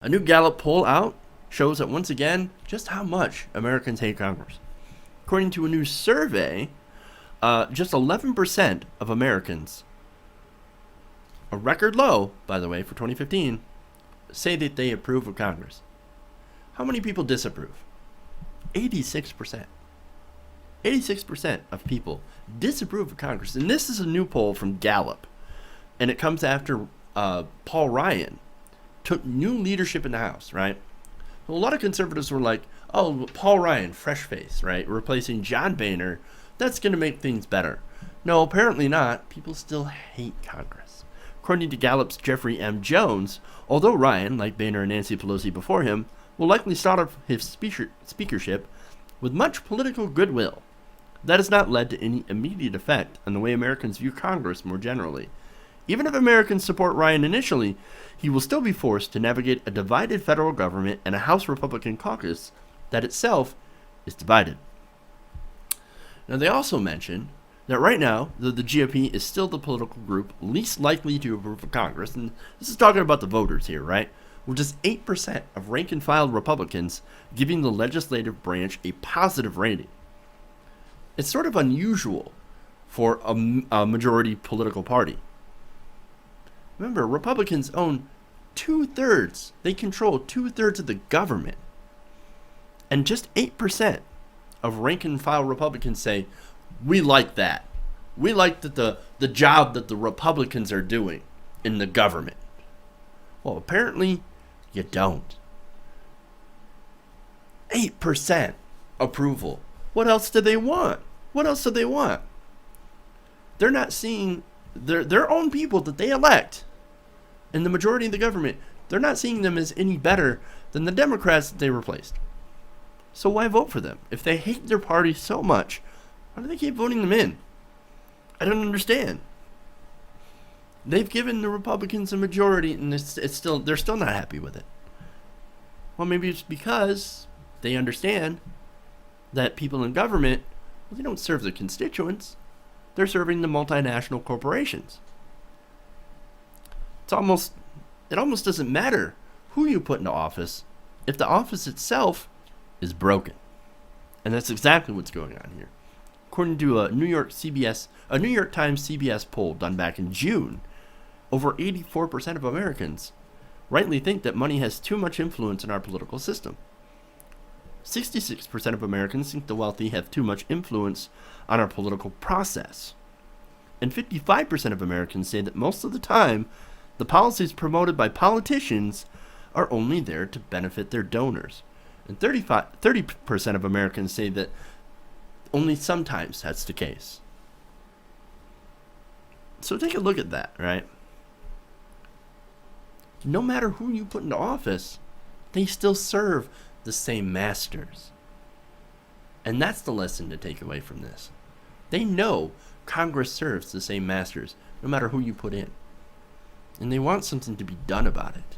A new Gallup poll out shows that once again just how much Americans hate Congress. According to a new survey, just 11% of Americans, a record low, by the way, for 2015, say that they approve of Congress. How many people disapprove? 86%. 86% of people disapprove of Congress. And this is a new poll from Gallup. And it comes after Paul Ryan took new leadership in the House, right? Well, a lot of conservatives were like, oh, Paul Ryan, fresh face, right? Replacing John Boehner, that's going to make things better. No, apparently not. People still hate Congress. According to Gallup's Jeffrey M. Jones, although Ryan, like Boehner and Nancy Pelosi before him, will likely start off his speakership with much political goodwill, that has not led to any immediate effect on the way Americans view Congress more generally. Even if Americans support Ryan initially, he will still be forced to navigate a divided federal government and a House Republican caucus that itself is divided. Now, they also mention that right now, the GOP is still the political group least likely to approve of Congress, and this is talking about the voters here, right? With just 8% of rank-and-file Republicans giving the legislative branch a positive rating. It's sort of unusual for a majority political party. Remember, Republicans own 2/3. They control 2/3 of the government. And just 8% of rank-and-file Republicans say, we like that. We like that the job that the Republicans are doing in the government. Well, apparently, you don't. 8% approval. What else do they want? What else do they want? They're not seeing their own people that they elect and the majority of the government, they're not seeing them as any better than the Democrats that they replaced. So why vote for them? If they hate their party so much, why do they keep voting them in? I don't understand. They've given the Republicans a majority, and they're still not happy with it. Well, maybe it's because they understand that people in government, well, they don't serve the constituents. They're serving the multinational corporations. It almost doesn't matter who you put into office if the office itself is broken. And that's exactly what's going on here. According to a New York Times CBS poll done back in June, over 84% of Americans rightly think that money has too much influence in our political system. 66% of Americans think the wealthy have too much influence on our political process. And 55% of Americans say that most of the time, the policies promoted by politicians are only there to benefit their donors. And 30% of Americans say that only sometimes that's the case. So take a look at that, right? No matter who you put into office, they still serve the same masters. And that's the lesson to take away from this. They know Congress serves the same masters, no matter who you put in. And they want something to be done about it.